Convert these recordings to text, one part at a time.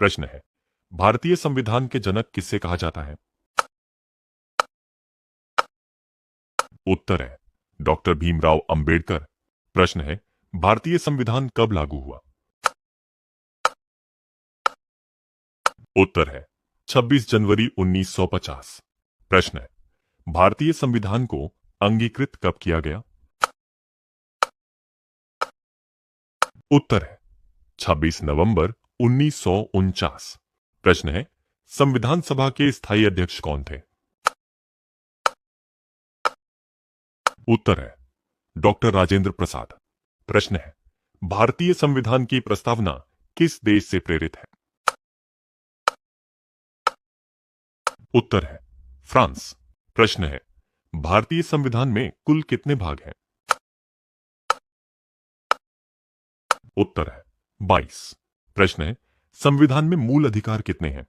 प्रश्न है, भारतीय संविधान के जनक किसे कहा जाता है? उत्तर है डॉक्टर भीमराव अंबेडकर। प्रश्न है, भारतीय संविधान कब लागू हुआ? उत्तर है 26 जनवरी 1950। प्रश्न है, भारतीय संविधान को अंगीकृत कब किया गया? उत्तर है 26 नवंबर 1949। प्रश्न है, संविधान सभा के स्थायी अध्यक्ष कौन थे? उत्तर है डॉक्टर राजेंद्र प्रसाद। प्रश्न है, भारतीय संविधान की प्रस्तावना किस देश से प्रेरित है? उत्तर है फ्रांस। प्रश्न है, भारतीय संविधान में कुल कितने भाग हैं? उत्तर है 22। प्रश्न है, संविधान में मूल अधिकार कितने हैं?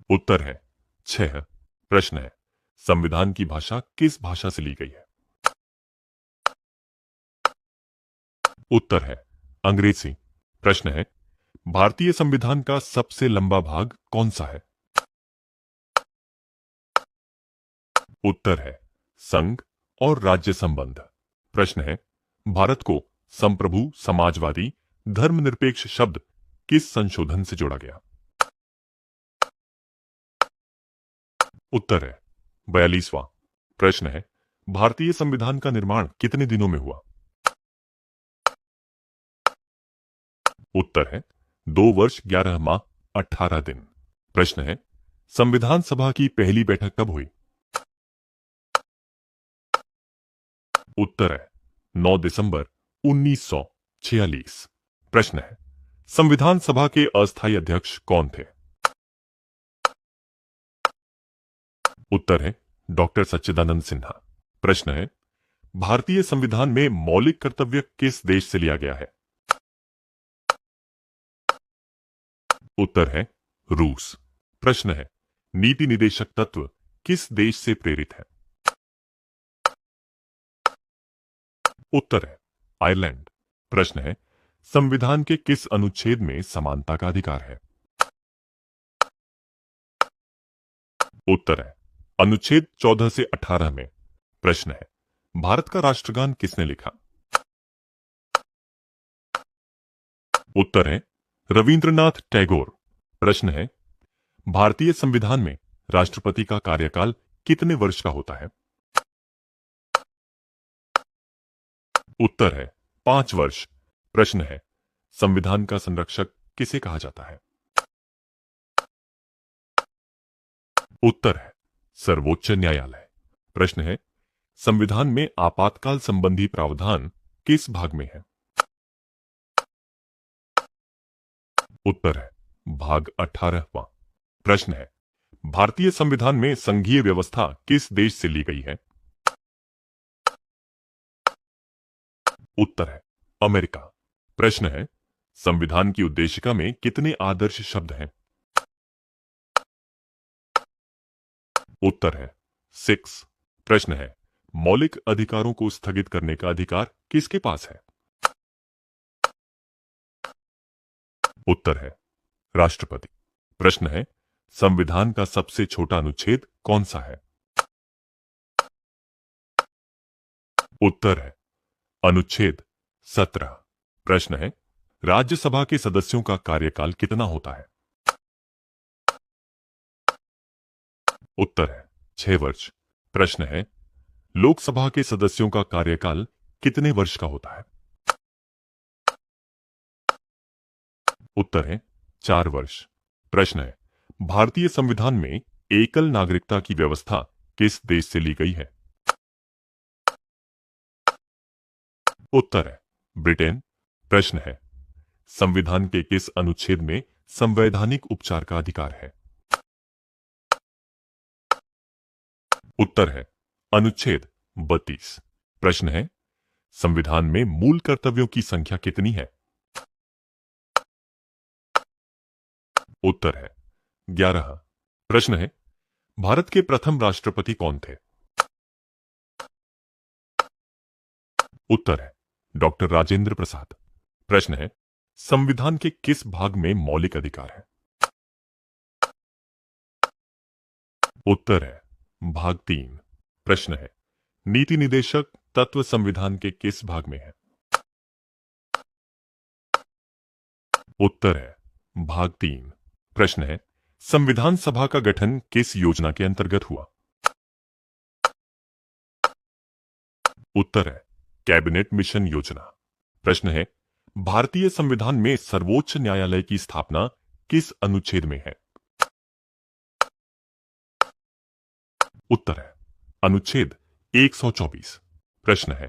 उत्तर है 6। प्रश्न है, संविधान की भाषा किस भाषा से ली गई है? उत्तर है अंग्रेजी। प्रश्न है, भारतीय संविधान का सबसे लंबा भाग कौन सा है? उत्तर है संघ और राज्य संबंध। प्रश्न है, भारत को संप्रभु, समाजवादी, धर्मनिरपेक्ष शब्द किस संशोधन से जोड़ा गया? उत्तर है 42वां। प्रश्न है, भारतीय संविधान का निर्माण कितने दिनों में हुआ? उत्तर है 2 वर्ष 11 माह 18 दिन। प्रश्न है, संविधान सभा की पहली बैठक कब हुई? उत्तर है 9 दिसंबर 1946। प्रश्न है, संविधान सभा के अस्थायी अध्यक्ष कौन थे? उत्तर है डॉक्टर सच्चिदानंद सिन्हा। प्रश्न है, भारतीय संविधान में मौलिक कर्तव्य किस देश से लिया गया है? उत्तर है रूस। प्रश्न है, नीति निदेशक तत्व किस देश से प्रेरित है? उत्तर है आयरलैंड। प्रश्न है, संविधान के किस अनुच्छेद में समानता का अधिकार है? उत्तर है अनुच्छेद 14 से 18 में। प्रश्न है, भारत का राष्ट्रगान किसने लिखा? उत्तर है रविंद्रनाथ टैगोर। प्रश्न है, भारतीय संविधान में राष्ट्रपति का कार्यकाल कितने वर्ष का होता है? उत्तर है 5 वर्ष। प्रश्न है, संविधान का संरक्षक किसे कहा जाता है? उत्तर है सर्वोच्च न्यायालय। प्रश्न है, संविधान में आपातकाल संबंधी प्रावधान किस भाग में है? उत्तर है भाग 18वां। प्रश्न है, भारतीय संविधान में संघीय व्यवस्था किस देश से ली गई है? उत्तर है अमेरिका। प्रश्न है, संविधान की उद्देशिका में कितने आदर्श शब्द हैं? उत्तर है 6। प्रश्न है, मौलिक अधिकारों को स्थगित करने का अधिकार किसके पास है? उत्तर है राष्ट्रपति। प्रश्न है, संविधान का सबसे छोटा अनुच्छेद कौन सा है? उत्तर है अनुच्छेद 17। प्रश्न है, राज्यसभा के सदस्यों का कार्यकाल कितना होता है? उत्तर है 6 वर्ष। प्रश्न है, लोकसभा के सदस्यों का कार्यकाल कितने वर्ष का होता है? उत्तर है 4 वर्ष। प्रश्न है, भारतीय संविधान में एकल नागरिकता की व्यवस्था किस देश से ली गई है? उत्तर है ब्रिटेन। प्रश्न है, संविधान के किस अनुच्छेद में संवैधानिक उपचार का अधिकार है? उत्तर है अनुच्छेद 32। प्रश्न है, संविधान में मूल कर्तव्यों की संख्या कितनी है? उत्तर है 11। प्रश्न है, भारत के प्रथम राष्ट्रपति कौन थे? उत्तर है डॉक्टर राजेंद्र प्रसाद। प्रश्न है, संविधान के किस भाग में मौलिक अधिकार है? उत्तर है भाग 3। प्रश्न है, नीति निदेशक तत्व संविधान के किस भाग में है? उत्तर है भाग 3। प्रश्न है, संविधान सभा का गठन किस योजना के अंतर्गत हुआ? उत्तर है कैबिनेट मिशन योजना। प्रश्न है, भारतीय संविधान में सर्वोच्च न्यायालय की स्थापना किस अनुच्छेद में है? उत्तर है अनुच्छेद 124। प्रश्न है,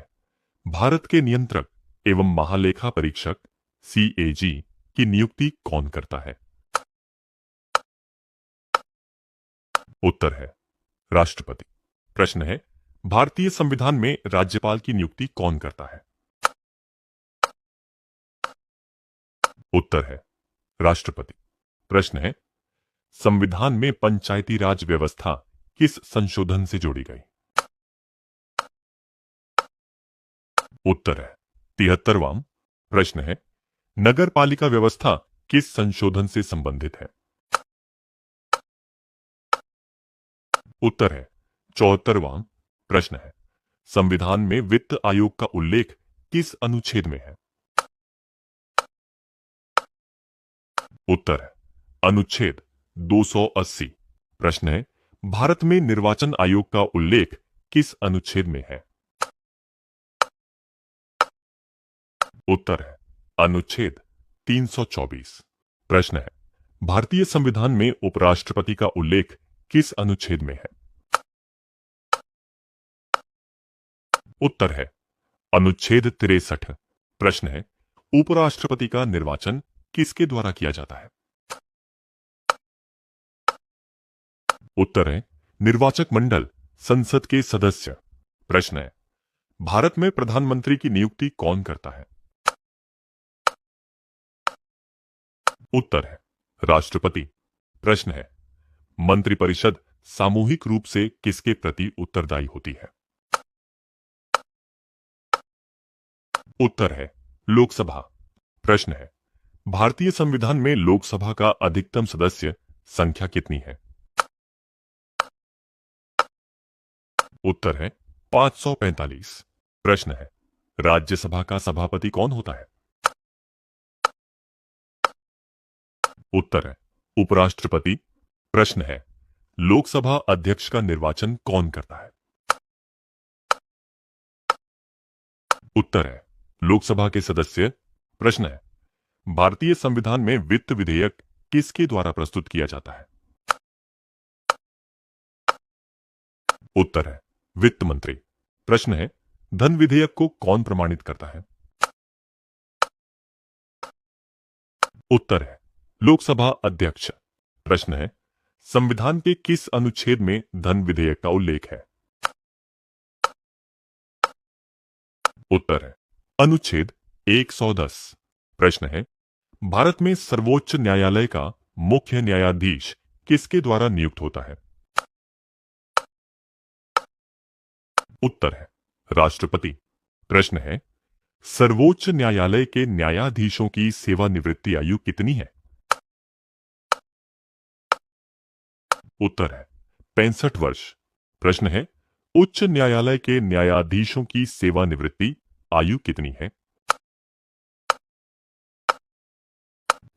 भारत के नियंत्रक एवं महालेखा परीक्षक CAG की नियुक्ति कौन करता है? उत्तर है राष्ट्रपति। प्रश्न है, भारतीय संविधान में राज्यपाल की नियुक्ति कौन करता है? उत्तर है राष्ट्रपति। प्रश्न है, संविधान में पंचायती राज व्यवस्था किस संशोधन से जोड़ी गई? उत्तर है 73वां। प्रश्न है, नगर पालिका व्यवस्था किस संशोधन से संबंधित है? उत्तर है 74वां। प्रश्न है, संविधान में वित्त आयोग का उल्लेख किस अनुच्छेद में है? उत्तर है अनुच्छेद 280। प्रश्न है, भारत में निर्वाचन आयोग का उल्लेख किस अनुच्छेद में है? उत्तर है अनुच्छेद 324। प्रश्न है, भारतीय संविधान में उपराष्ट्रपति का उल्लेख किस अनुच्छेद में है? उत्तर है अनुच्छेद 63। प्रश्न है, उपराष्ट्रपति का निर्वाचन किसके द्वारा किया जाता है? उत्तर है निर्वाचक मंडल, संसद के सदस्य। प्रश्न है, भारत में प्रधानमंत्री की नियुक्ति कौन करता है? उत्तर है राष्ट्रपति। प्रश्न है, मंत्रिपरिषद सामूहिक रूप से किसके प्रति उत्तरदायी होती है? उत्तर है लोकसभा। प्रश्न है, भारतीय संविधान में लोकसभा का अधिकतम सदस्य संख्या कितनी है? उत्तर है 545। प्रश्न है, राज्यसभा का सभापति कौन होता है? उत्तर है उपराष्ट्रपति। प्रश्न है, लोकसभा अध्यक्ष का निर्वाचन कौन करता है? उत्तर है लोकसभा के सदस्य। प्रश्न है, भारतीय संविधान में वित्त विधेयक किसके द्वारा प्रस्तुत किया जाता है? उत्तर है वित्त मंत्री। प्रश्न है, धन विधेयक को कौन प्रमाणित करता है? उत्तर है लोकसभा अध्यक्ष। प्रश्न है, संविधान के किस अनुच्छेद में धन विधेयक का उल्लेख है? उत्तर है अनुच्छेद 110। प्रश्न है, भारत में सर्वोच्च न्यायालय का मुख्य न्यायाधीश किसके द्वारा नियुक्त होता है? उत्तर है राष्ट्रपति। प्रश्न है, सर्वोच्च न्यायालय के न्यायाधीशों की सेवानिवृत्ति आयु कितनी है? उत्तर है 65 वर्ष। प्रश्न है, उच्च न्यायालय के न्यायाधीशों की सेवानिवृत्ति आयु कितनी है?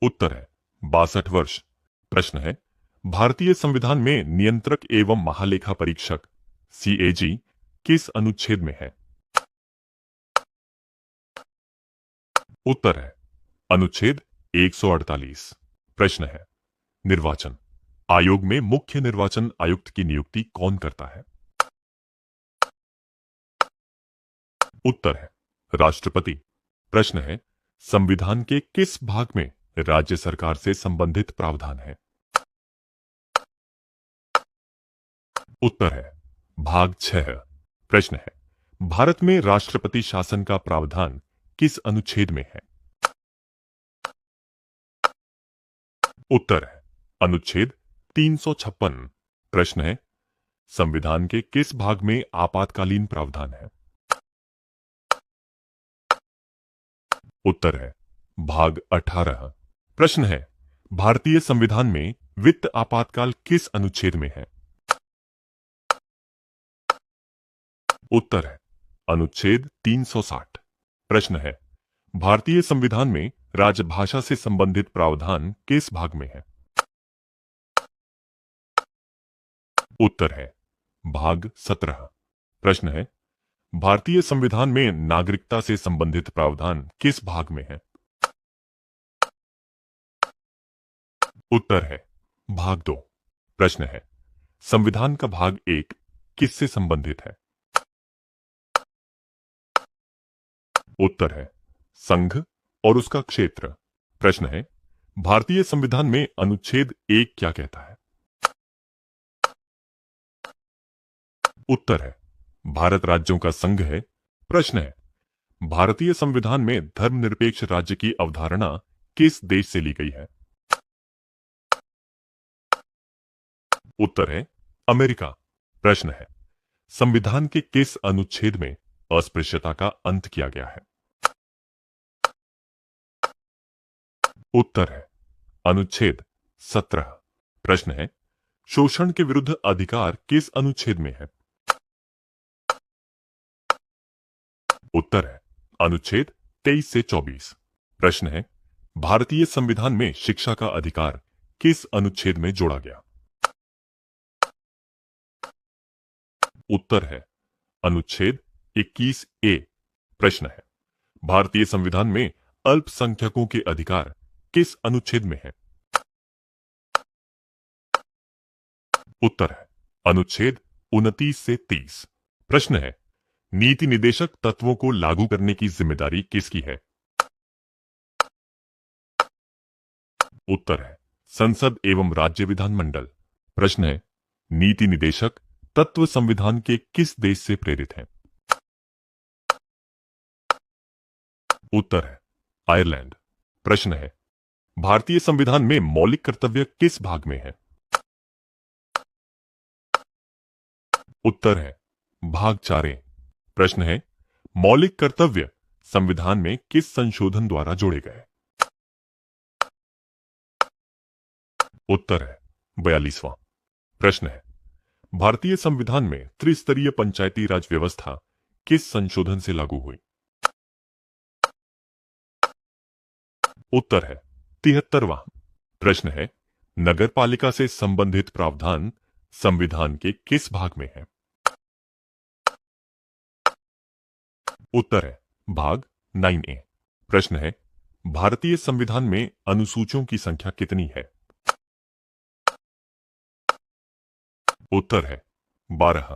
उत्तर है 62 वर्ष। प्रश्न है, भारतीय संविधान में नियंत्रक एवं महालेखा परीक्षक CAG किस अनुच्छेद में है? उत्तर है अनुच्छेद 148। प्रश्न है, निर्वाचन आयोग में मुख्य निर्वाचन आयुक्त की नियुक्ति कौन करता है? उत्तर है राष्ट्रपति। प्रश्न है, संविधान के किस भाग में राज्य सरकार से संबंधित प्रावधान है? उत्तर है भाग 6। प्रश्न है, भारत में राष्ट्रपति शासन का प्रावधान किस अनुच्छेद में है? उत्तर है अनुच्छेद 356। प्रश्न है, संविधान के किस भाग में आपातकालीन प्रावधान है? उत्तर है भाग 18। प्रश्न है, भारतीय संविधान में वित्त आपातकाल किस अनुच्छेद में है? उत्तर है अनुच्छेद 360। प्रश्न है, भारतीय संविधान में राजभाषा से संबंधित प्रावधान किस भाग में है? उत्तर है भाग 17। प्रश्न है, भारतीय संविधान में नागरिकता से संबंधित प्रावधान किस भाग में है? उत्तर है भाग 2। प्रश्न है, संविधान का भाग 1 किससे संबंधित है? उत्तर है संघ और उसका क्षेत्र। प्रश्न है, भारतीय संविधान में अनुच्छेद 1 क्या कहता है? उत्तर है भारत राज्यों का संघ है। प्रश्न है, भारतीय संविधान में धर्मनिरपेक्ष राज्य की अवधारणा किस देश से ली गई है? उत्तर है अमेरिका। प्रश्न है, संविधान के किस अनुच्छेद में अस्पृश्यता का अंत किया गया है? उत्तर है अनुच्छेद 17। प्रश्न है, शोषण के विरुद्ध अधिकार किस अनुच्छेद में है? उत्तर है अनुच्छेद 23 से 24। प्रश्न है, भारतीय संविधान में शिक्षा का अधिकार किस अनुच्छेद में जोड़ा गया? उत्तर है अनुच्छेद 21A। प्रश्न है, भारतीय संविधान में अल्पसंख्यकों के अधिकार किस अनुच्छेद में है? उत्तर है अनुच्छेद 29 से 30। प्रश्न है, नीति निदेशक तत्वों को लागू करने की जिम्मेदारी किसकी है? उत्तर है संसद एवं राज्य विधानमंडल। प्रश्न है, नीति निदेशक तत्व संविधान के किस देश से प्रेरित हैं? उत्तर है आयरलैंड। प्रश्न है, भारतीय संविधान में मौलिक कर्तव्य किस भाग में है? उत्तर है भाग 4। प्रश्न है, मौलिक कर्तव्य संविधान में किस संशोधन द्वारा जोड़े गए? उत्तर है 42वां। प्रश्न है, भारतीय संविधान में त्रिस्तरीय पंचायती राज व्यवस्था किस संशोधन से लागू हुई? उत्तर है 73वां। प्रश्न है, नगरपालिका से संबंधित प्रावधान संविधान के किस भाग में है? उत्तर है भाग 9A। प्रश्न है, भारतीय संविधान में अनुसूचियों की संख्या कितनी है? उत्तर है 12।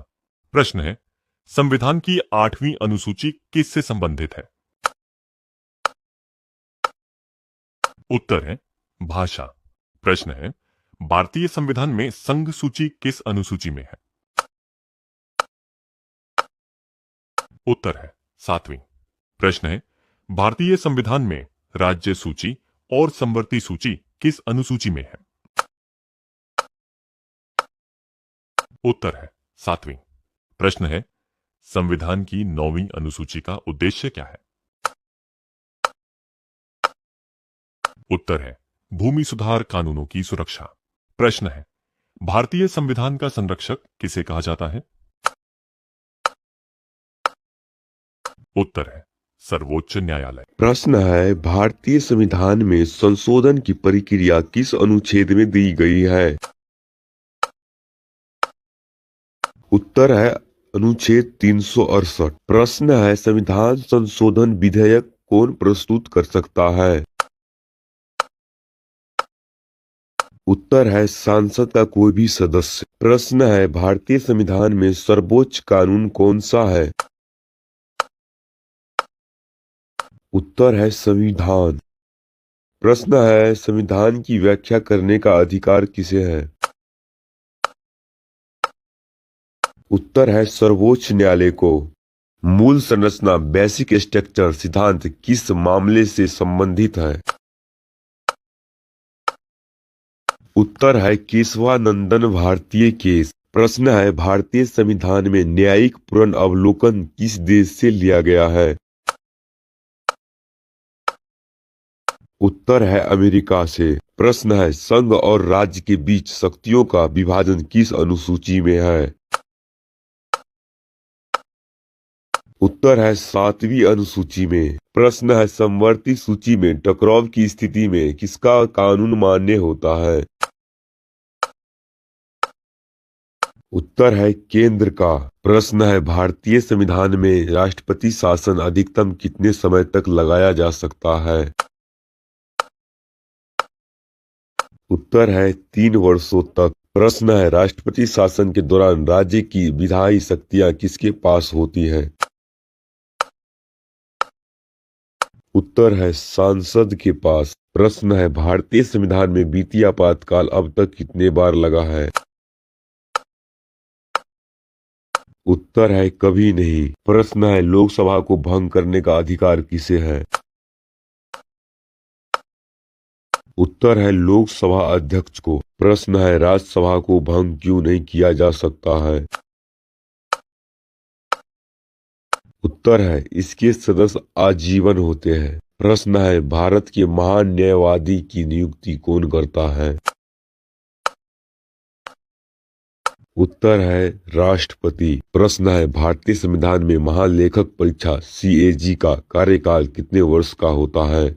प्रश्न है, संविधान की 8वीं अनुसूची किससे संबंधित है? उत्तर है भाषा। प्रश्न है, भारतीय संविधान में संघ सूची किस अनुसूची में है? उत्तर है 7वीं। प्रश्न है, भारतीय संविधान में राज्य सूची और समवर्ती सूची किस अनुसूची में है? उत्तर है 7वीं। प्रश्न है, संविधान की 9वीं अनुसूची का उद्देश्य क्या है? उत्तर है भूमि सुधार कानूनों की सुरक्षा। प्रश्न है, भारतीय संविधान का संरक्षक किसे कहा जाता है? उत्तर है सर्वोच्च न्यायालय। प्रश्न है, भारतीय संविधान में संशोधन की प्रक्रिया किस अनुच्छेद में दी गई है? उत्तर है अनुच्छेद 368। प्रश्न है, संविधान संशोधन विधेयक कौन प्रस्तुत कर सकता है? उत्तर है सांसद का कोई भी सदस्य। प्रश्न है, भारतीय संविधान में सर्वोच्च कानून कौन सा है? उत्तर है संविधान। प्रश्न है, संविधान की व्याख्या करने का अधिकार किसे है? उत्तर है सर्वोच्च न्यायालय को। मूल संरचना बेसिक स्ट्रक्चर सिद्धांत किस मामले से संबंधित है? उत्तर है केशवानंदन भारतीय केस। प्रश्न है, भारतीय संविधान में न्यायिक पुनर्अवलोकन किस देश से लिया गया है? उत्तर है अमेरिका से। प्रश्न है संघ और राज्य के बीच शक्तियों का विभाजन किस अनुसूची में है? उत्तर है 7वीं अनुसूची में। प्रश्न है समवर्ती सूची में टकराव की स्थिति में किसका कानून मान्य होता है? उत्तर है केंद्र का। प्रश्न है भारतीय संविधान में राष्ट्रपति शासन अधिकतम कितने समय तक लगाया जा सकता है? उत्तर है 3 वर्षों तक। प्रश्न है राष्ट्रपति शासन के दौरान राज्य की विधायी शक्तियां किसके पास होती हैं? उत्तर है सांसद के पास। प्रश्न है भारतीय संविधान में वित्तीय आपातकाल अब तक कितने बार लगा है? उत्तर है कभी नहीं। प्रश्न है लोकसभा को भंग करने का अधिकार किसे है? उत्तर है लोकसभा अध्यक्ष को। प्रश्न है राज्यसभा को भंग क्यों नहीं किया जा सकता है? उत्तर है इसके सदस्य आजीवन होते हैं। प्रश्न है भारत के महान न्यायवादी की नियुक्ति कौन करता है? उत्तर है राष्ट्रपति। प्रश्न है भारतीय संविधान में महालेखक परीक्षा CAG का कार्यकाल कितने वर्ष का होता है?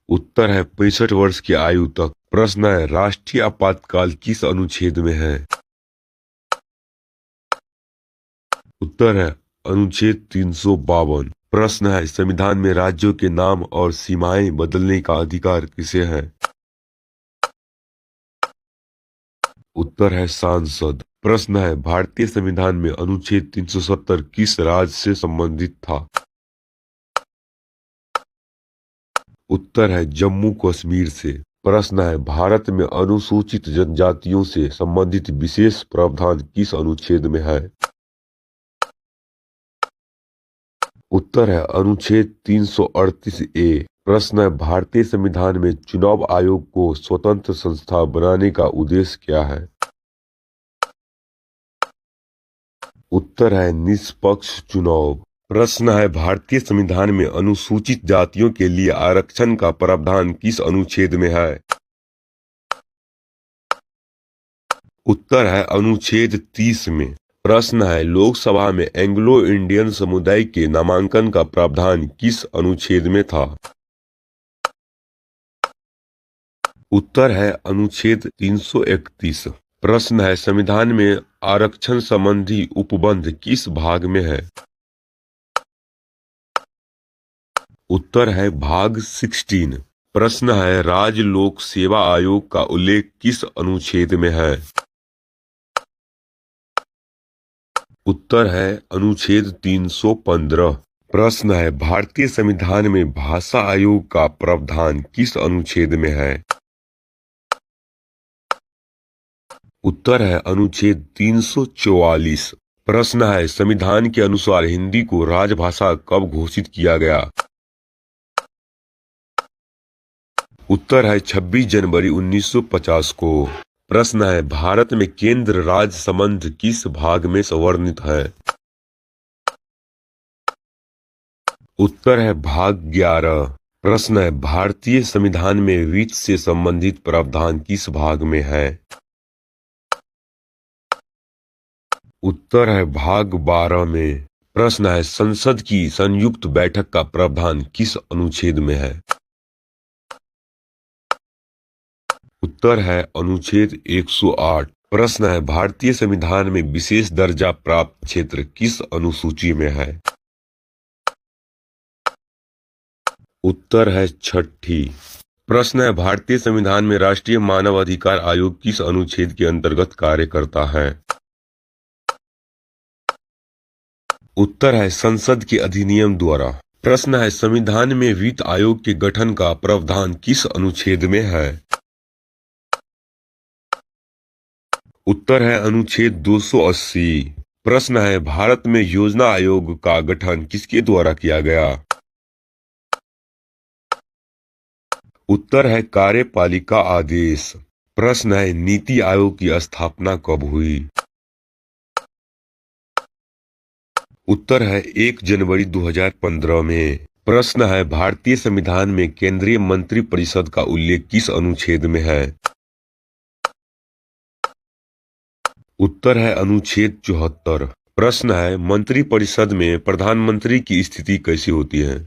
उत्तर है 65 वर्ष की आयु तक। प्रश्न है राष्ट्रीय आपातकाल किस अनुच्छेद में है? उत्तर है अनुच्छेद 352। प्रश्न है संविधान में राज्यों के नाम और सीमाएं बदलने का अधिकार किसे है? उत्तर है सांसद। प्रश्न है भारतीय संविधान में अनुच्छेद 370 किस राज्य से संबंधित था? उत्तर है जम्मू कश्मीर से। प्रश्न है भारत में अनुसूचित जनजातियों से संबंधित विशेष प्रावधान किस अनुच्छेद में है? उत्तर है अनुच्छेद 338A। प्रश्न है भारतीय संविधान में चुनाव आयोग को स्वतंत्र संस्था बनाने का उद्देश्य क्या है? उत्तर है निष्पक्ष चुनाव। प्रश्न है भारतीय संविधान में अनुसूचित जातियों के लिए आरक्षण का प्रावधान किस अनुच्छेद में है? उत्तर है अनुच्छेद 30 में। प्रश्न है लोकसभा में एंग्लो इंडियन समुदाय के नामांकन का प्रावधान किस अनुच्छेद में था? उत्तर है अनुच्छेद 331। प्रश्न है संविधान में आरक्षण संबंधी उपबंध किस भाग में है? उत्तर है भाग 16। प्रश्न है राज्य लोक सेवा आयोग का उल्लेख किस अनुच्छेद में है? उत्तर है अनुच्छेद 315। प्रश्न है भारतीय संविधान में भाषा आयोग का प्रावधान किस अनुच्छेद में है? उत्तर है अनुच्छेद 344। प्रश्न है संविधान के अनुसार हिंदी को राजभाषा कब घोषित किया गया? उत्तर है 26 जनवरी 1950 को। प्रश्न है भारत में केंद्र राज्य संबंध किस भाग में वर्णित है? उत्तर है भाग 11। प्रश्न है भारतीय संविधान में वित्त से संबंधित प्रावधान किस भाग में है? उत्तर है भाग 12 में। प्रश्न है संसद की संयुक्त बैठक का प्रावधान किस अनुच्छेद में है? उत्तर है अनुच्छेद 108। प्रश्न है भारतीय संविधान में विशेष दर्जा प्राप्त क्षेत्र किस अनुसूची में है? उत्तर है 6ठी। प्रश्न है भारतीय संविधान में राष्ट्रीय मानव अधिकार आयोग किस अनुच्छेद के अंतर्गत कार्य करता है? उत्तर है संसद के अधिनियम द्वारा। प्रश्न है संविधान में वित्त आयोग के गठन का प्रावधान किस अनुच्छेद में है? उत्तर है अनुच्छेद 280। प्रश्न है भारत में योजना आयोग का गठन किसके द्वारा किया गया? उत्तर है कार्यपालिका आदेश। प्रश्न है नीति आयोग की स्थापना कब हुई? उत्तर है 1 जनवरी 2015 में। प्रश्न है, भारतीय संविधान में केंद्रीय मंत्रिपरिषद का उल्लेख किस अनुच्छेद में है? उत्तर है अनुच्छेद 74। प्रश्न है, मंत्रिपरिषद में प्रधानमंत्री की स्थिति कैसी होती है?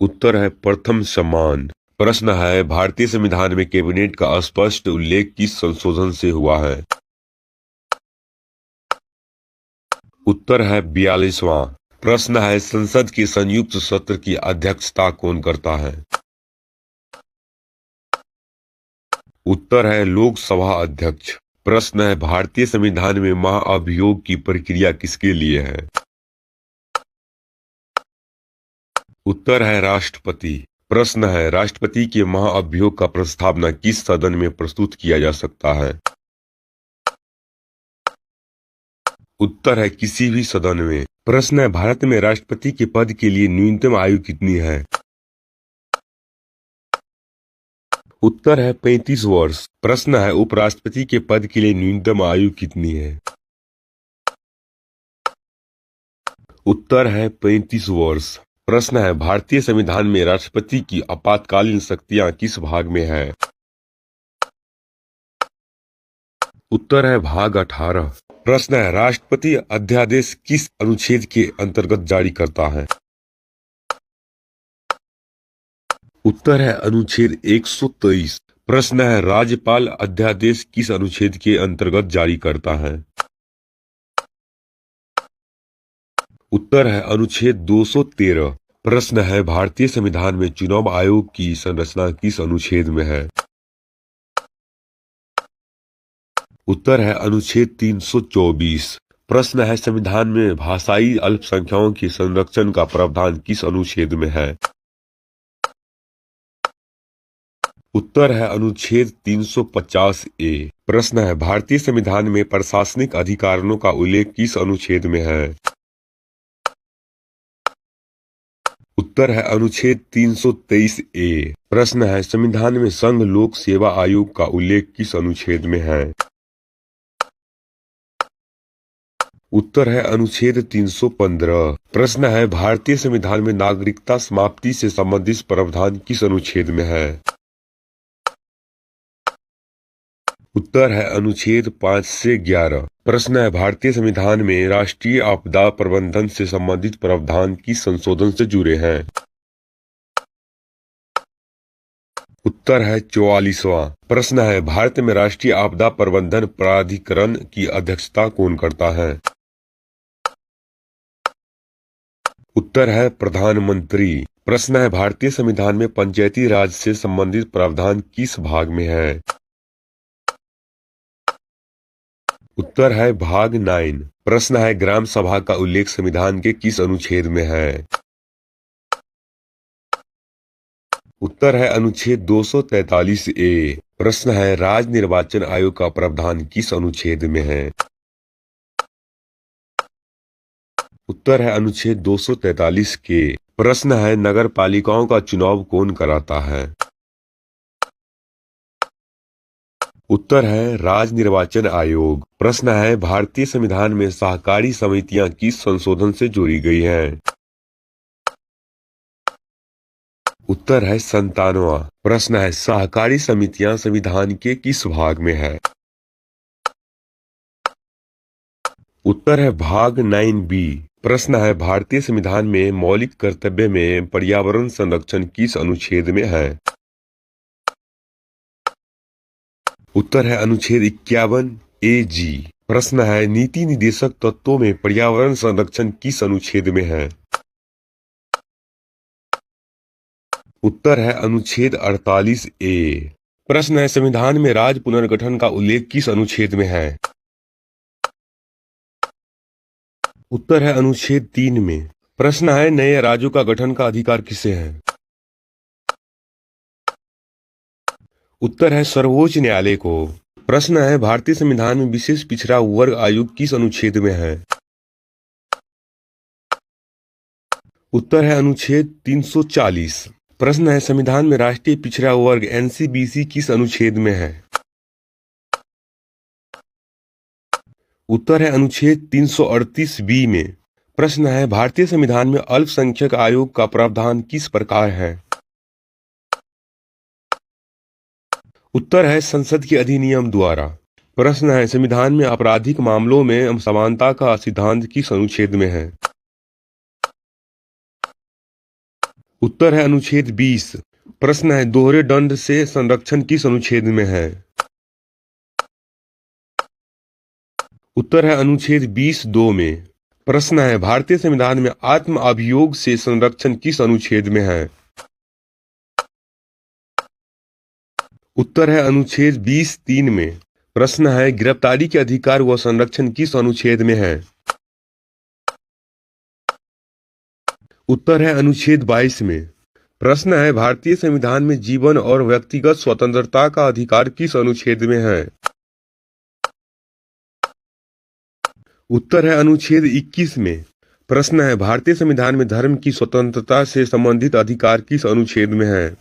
उत्तर है प्रथम समान। प्रश्न है, भारतीय संविधान में कैबिनेट का स्पष्ट उल्लेख किस संशोधन से हुआ है? उत्तर है 42वां। प्रश्न है, संसद के संयुक्त सत्र की अध्यक्षता कौन करता है? उत्तर है लोकसभा अध्यक्ष। प्रश्न है, भारतीय संविधान में महाअभियोग की प्रक्रिया किसके लिए है? उत्तर है राष्ट्रपति। प्रश्न है, राष्ट्रपति के महाअभियोग का प्रस्तावना किस सदन में प्रस्तुत किया जा सकता है? उत्तर है किसी भी सदन में। प्रश्न है, भारत में राष्ट्रपति के पद के लिए न्यूनतम आयु कितनी है? उत्तर है 35 वर्ष। प्रश्न है, उपराष्ट्रपति के पद के लिए न्यूनतम आयु कितनी है? उत्तर है 35 वर्ष। प्रश्न है, भारतीय संविधान में राष्ट्रपति की आपातकालीन शक्तियां किस भाग में है? उत्तर है भाग 18। प्रश्न है, राष्ट्रपति अध्यादेश किस अनुच्छेद के अंतर्गत जारी करता है? उत्तर है अनुच्छेद 123। प्रश्न है, राज्यपाल अध्यादेश किस अनुच्छेद के अंतर्गत जारी करता है? उत्तर है अनुच्छेद 213। प्रश्न है, भारतीय संविधान में चुनाव आयोग की संरचना किस अनुच्छेद में है? उत्तर है अनुच्छेद 324। प्रश्न है, संविधान में भाषाई अल्पसंख्यकों के संरक्षण का प्रावधान किस अनुच्छेद में है? उत्तर है अनुच्छेद 350 ए। प्रश्न है, भारतीय संविधान में प्रशासनिक अधिकारों का उल्लेख किस अनुच्छेद में है? उत्तर है अनुच्छेद 323 ए। प्रश्न है, संविधान में संघ लोक सेवा आयोग का उल्लेख किस अनुच्छेद में है? उत्तर है अनुच्छेद 315। प्रश्न है, भारतीय संविधान में नागरिकता समाप्ति से संबंधित प्रावधान किस अनुच्छेद में है? उत्तर है अनुच्छेद 5 से 11। प्रश्न है, भारतीय संविधान में राष्ट्रीय आपदा प्रबंधन से संबंधित प्रावधान किस संशोधन से जुड़े हैं? उत्तर है 44वां। प्रश्न है, भारत में राष्ट्रीय आपदा प्रबंधन प्राधिकरण की अध्यक्षता कौन करता है? उत्तर है प्रधानमंत्री। प्रश्न है, भारतीय संविधान में पंचायती राज से संबंधित प्रावधान किस भाग में है? उत्तर है भाग 9। प्रश्न है, ग्राम सभा का उल्लेख संविधान के किस अनुच्छेद में है? उत्तर है अनुच्छेद 243 ए। प्रश्न है, राज्य निर्वाचन आयोग का प्रावधान किस अनुच्छेद में है? उत्तर है अनुच्छेद 243 के। प्रश्न है, नगर पालिकाओं का चुनाव कौन कराता है? उत्तर है राज्य निर्वाचन आयोग। प्रश्न है, भारतीय संविधान में सहकारी समितियां किस संशोधन से जोड़ी गई हैं? उत्तर है 97वां। प्रश्न है, सहकारी समितियां संविधान के किस भाग में है? उत्तर है भाग 9B। प्रश्न है, भारतीय संविधान में मौलिक कर्तव्य में पर्यावरण संरक्षण किस अनुच्छेद में है? उत्तर है अनुच्छेद 51 AG। प्रश्न है, नीति निदेशक तत्वों में पर्यावरण संरक्षण किस अनुच्छेद में है? उत्तर है अनुच्छेद 48 ए। प्रश्न है, संविधान में राज्य पुनर्गठन का उल्लेख किस अनुच्छेद में है? उत्तर है अनुच्छेद 3 में। प्रश्न है, नए राज्यों का गठन का अधिकार किसे है? उत्तर है सर्वोच्च न्यायालय को। प्रश्न है, भारतीय संविधान में विशेष पिछड़ा वर्ग आयोग किस अनुच्छेद में है? उत्तर है अनुच्छेद 340। प्रश्न है, संविधान में राष्ट्रीय पिछड़ा वर्ग NCBC किस अनुच्छेद में है? उत्तर है अनुच्छेद 338B में। प्रश्न है, भारतीय संविधान में अल्पसंख्यक आयोग का प्रावधान किस प्रकार है? उत्तर है संसद के अधिनियम द्वारा। प्रश्न है, संविधान में आपराधिक मामलों में समानता का सिद्धांत किस अनुच्छेद में है? उत्तर है अनुच्छेद 20। प्रश्न है, दोहरे दंड से संरक्षण किस अनुच्छेद में है? उत्तर है अनुच्छेद 20(2) में। प्रश्न है, भारतीय संविधान में आत्म अभियोग से संरक्षण किस अनुच्छेद में है? उत्तर है अनुच्छेद 20(3) में। प्रश्न है, गिरफ्तारी के अधिकार व संरक्षण किस अनुच्छेद में है? उत्तर है अनुच्छेद 22 में। प्रश्न है, भारतीय संविधान में जीवन और व्यक्तिगत स्वतंत्रता का अधिकार किस अनुच्छेद में है? उत्तर है अनुच्छेद 21 में। प्रश्न है, भारतीय संविधान में धर्म की स्वतंत्रता से संबंधित अधिकार किस अनुच्छेद में है?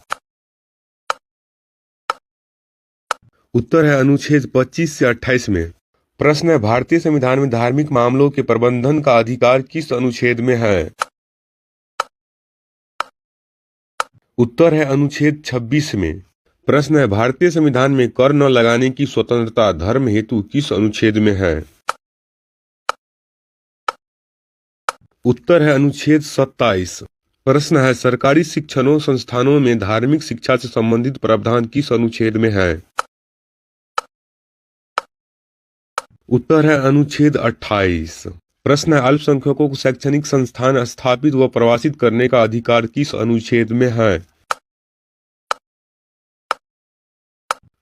उत्तर है अनुच्छेद 25 से 28 में। प्रश्न है, भारतीय संविधान में धार्मिक मामलों के प्रबंधन का अधिकार किस अनुच्छेद में है? उत्तर है अनुच्छेद 26 में। प्रश्न है, भारतीय संविधान में कर न लगाने की स्वतंत्रता धर्म हेतु किस अनुच्छेद में है? उत्तर है अनुच्छेद 27। प्रश्न है, सरकारी शिक्षण संस्थानों में धार्मिक शिक्षा से संबंधित प्रावधान किस अनुच्छेद में है? उत्तर है अनुच्छेद 28। प्रश्न है, अल्पसंख्यकों को शैक्षणिक संस्थान स्थापित व प्रवासित करने का अधिकार किस अनुच्छेद में है?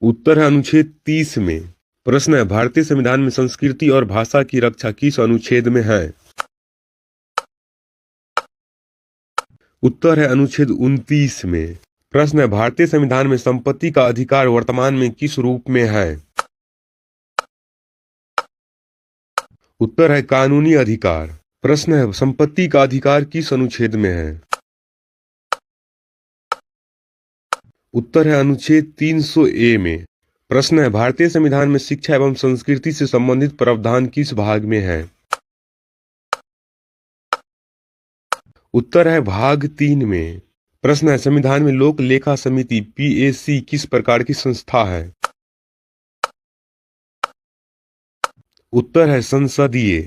उत्तर है अनुच्छेद 30 में। प्रश्न है, भारतीय संविधान में संस्कृति और भाषा की रक्षा किस अनुच्छेद में है? उत्तर है अनुच्छेद 29 में। प्रश्न है, भारतीय संविधान में संपत्ति का अधिकार वर्तमान में किस रूप में है? उत्तर है कानूनी अधिकार। प्रश्न है, संपत्ति का अधिकार किस अनुच्छेद में है? उत्तर है अनुच्छेद 300(a) में। प्रश्न है, भारतीय संविधान में शिक्षा एवं संस्कृति से संबंधित प्रावधान किस भाग में है? उत्तर है भाग 3 में। प्रश्न है, संविधान में लोक लेखा समिति PAC किस प्रकार की संस्था है? उत्तर है संसदीय।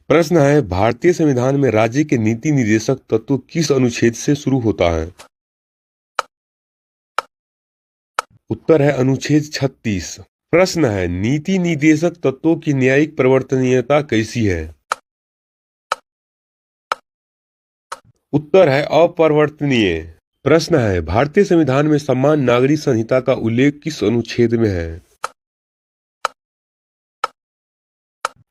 प्रश्न है, भारतीय संविधान में राज्य के नीति निर्देशक तत्व किस अनुच्छेद से शुरू होता है? उत्तर है अनुच्छेद 36। प्रश्न है, नीति निर्देशक तत्वों की न्यायिक परिवर्तनीयता कैसी है? उत्तर है अपरिवर्तनीय। प्रश्न है, भारतीय संविधान में समान नागरिक संहिता का उल्लेख किस अनुच्छेद में है?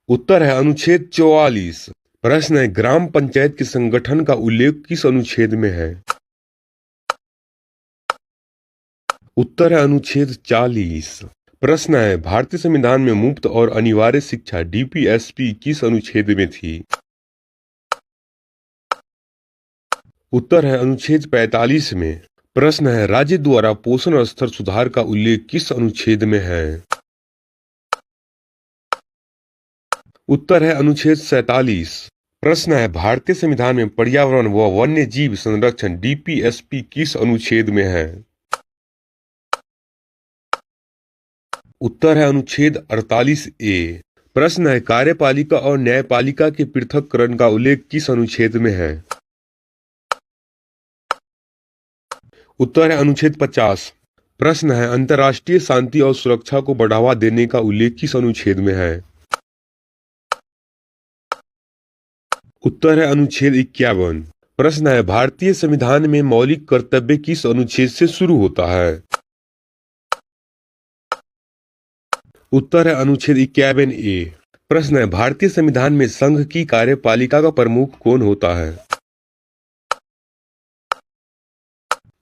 उत्तर है अनुच्छेद 44। प्रश्न है, ग्राम पंचायत के संगठन का उल्लेख किस अनुच्छेद में है? उत्तर है अनुच्छेद 40। प्रश्न है, भारतीय संविधान में मुफ्त और अनिवार्य शिक्षा DPSP किस अनुच्छेद में थी? उत्तर है अनुच्छेद 45 में। प्रश्न है, राज्य द्वारा पोषण स्तर सुधार का उल्लेख किस अनुच्छेद में है? उत्तर है अनुच्छेद 47। प्रश्न है, भारतीय संविधान में पर्यावरण व वन्य जीव संरक्षण DPSP किस अनुच्छेद में है? उत्तर है अनुच्छेद 48(a). प्रश्न है, कार्यपालिका और न्यायपालिका के पृथक्करण का उल्लेख किस अनुच्छेद में है? उत्तर है अनुच्छेद 50। प्रश्न है, अंतर्राष्ट्रीय शांति और सुरक्षा को बढ़ावा देने का उल्लेख किस अनुच्छेद में है? उत्तर है अनुच्छेद 51। प्रश्न है, भारतीय संविधान में मौलिक कर्तव्य किस अनुच्छेद से शुरू होता है? उत्तर है अनुच्छेद 51(a). प्रश्न है, भारतीय संविधान में संघ की कार्यपालिका का प्रमुख कौन होता है?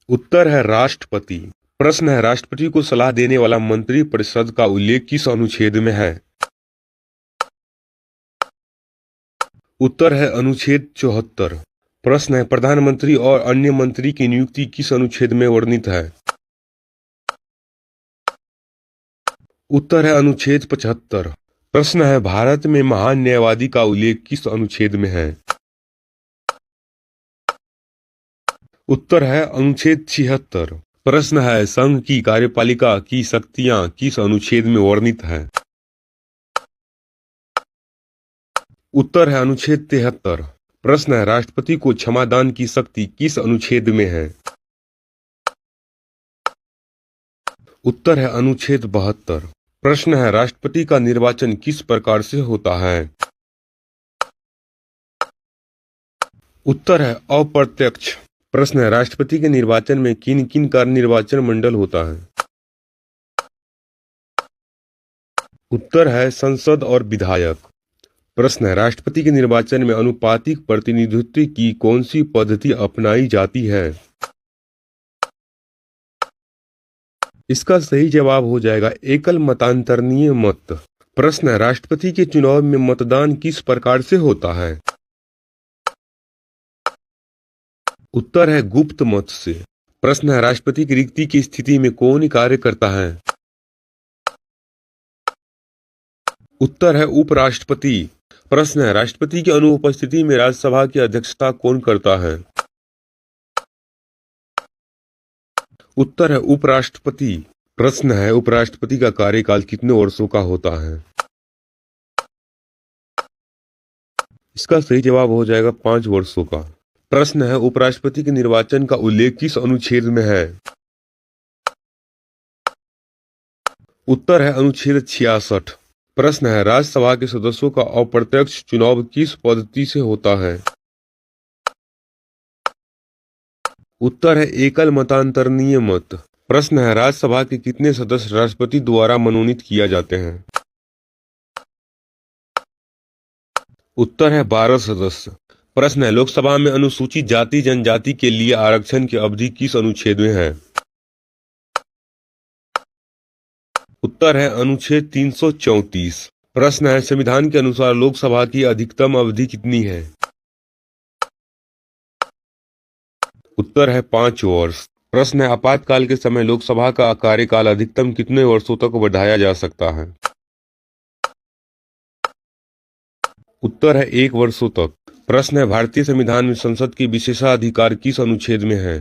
उत्तर है राष्ट्रपति। प्रश्न है, राष्ट्रपति को सलाह देने वाला मंत्री परिषद का उल्लेख किस अनुच्छेद में है? उत्तर है अनुच्छेद 74। प्रश्न है, प्रधानमंत्री और अन्य मंत्री की नियुक्ति किस अनुच्छेद में वर्णित है? उत्तर है अनुच्छेद 75। प्रश्न है, भारत में महान न्यायवादी का उल्लेख किस अनुच्छेद में है? उत्तर है अनुच्छेद 76। प्रश्न है संघ की कार्यपालिका की शक्तियां किस अनुच्छेद में वर्णित है? उत्तर है अनुच्छेद 73। प्रश्न है राष्ट्रपति को क्षमादान की शक्ति किस अनुच्छेद में है? उत्तर है अनुच्छेद 72। प्रश्न है राष्ट्रपति का निर्वाचन किस प्रकार से होता है? उत्तर है अप्रत्यक्ष। प्रश्न है राष्ट्रपति के निर्वाचन में किन किन का निर्वाचन मंडल होता है? उत्तर है संसद और विधायक। प्रश्न है राष्ट्रपति के निर्वाचन में अनुपातिक प्रतिनिधित्व की कौन सी पद्धति अपनाई जाती है? इसका सही जवाब हो जाएगा एकल मतांतरणीय मत। प्रश्न है राष्ट्रपति के चुनाव में मतदान किस प्रकार से होता है? उत्तर है गुप्त मत से। प्रश्न है राष्ट्रपति की रिक्ति की स्थिति में कौन कार्य करता है? उत्तर है उपराष्ट्रपति। प्रश्न है राष्ट्रपति की अनुपस्थिति में राज्यसभा की अध्यक्षता कौन करता है? उत्तर है उपराष्ट्रपति। प्रश्न है उपराष्ट्रपति का कार्यकाल कितने वर्षों का होता है? इसका सही जवाब हो जाएगा 5 वर्षों का। प्रश्न है उपराष्ट्रपति के निर्वाचन का उल्लेख किस अनुच्छेद में है? उत्तर है अनुच्छेद 66। प्रश्न है राज्यसभा के सदस्यों का अप्रत्यक्ष चुनाव किस पद्धति से होता है? उत्तर है एकल मतांतरणीय मत। प्रश्न है राज्यसभा के कितने सदस्य राष्ट्रपति द्वारा मनोनीत किया जाते हैं? उत्तर है 12 सदस्य। प्रश्न है लोकसभा में अनुसूचित जाति जनजाति के लिए आरक्षण की अवधि किस अनुच्छेद में है? उत्तर है अनुच्छेद 334। प्रश्न है संविधान के अनुसार लोकसभा की अधिकतम अवधि कितनी है? उत्तर है 5 वर्ष। प्रश्न है आपातकाल के समय लोकसभा का कार्यकाल अधिकतम कितने वर्षों तक बढ़ाया जा सकता है? उत्तर है 1 वर्षों तक। प्रश्न है भारतीय संविधान में संसद के विशेषाधिकार किस अनुच्छेद में है?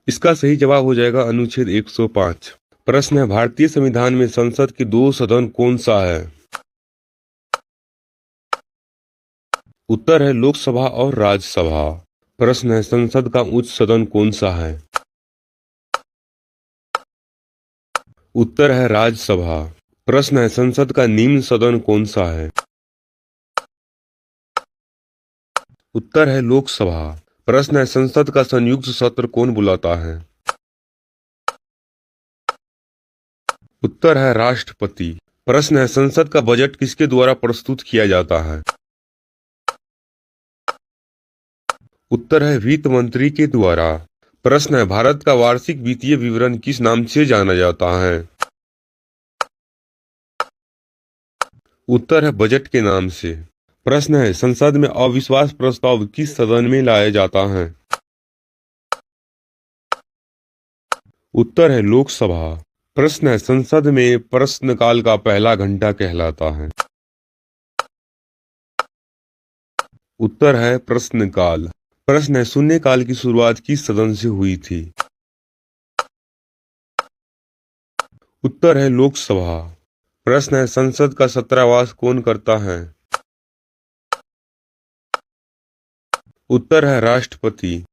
इसका सही जवाब हो जाएगा अनुच्छेद 105। प्रश्न है भारतीय संविधान में संसद के 2 सदन कौन सा है? उत्तर है लोकसभा और राज्यसभा। प्रश्न है संसद का उच्च सदन कौन सा है? उत्तर है राज्यसभा। प्रश्न है संसद का निम्न सदन कौन सा है? उत्तर है लोकसभा। प्रश्न है संसद का संयुक्त सत्र कौन बुलाता है? उत्तर है राष्ट्रपति। प्रश्न है संसद का बजट किसके द्वारा प्रस्तुत किया जाता है? उत्तर है वित्त मंत्री के द्वारा। प्रश्न है भारत का वार्षिक वित्तीय विवरण किस नाम से जाना जाता है? उत्तर है बजट के नाम से। प्रश्न है संसद में अविश्वास प्रस्ताव किस सदन में लाया जाता है? उत्तर है लोकसभा। प्रश्न है संसद में प्रश्नकाल का पहला घंटा कहलाता है? उत्तर है प्रश्नकाल। प्रश्न है शून्यकाल की शुरुआत किस सदन से हुई थी? उत्तर है लोकसभा। प्रश्न है संसद का छात्रावास कौन करता है? उत्तर है राष्ट्रपति।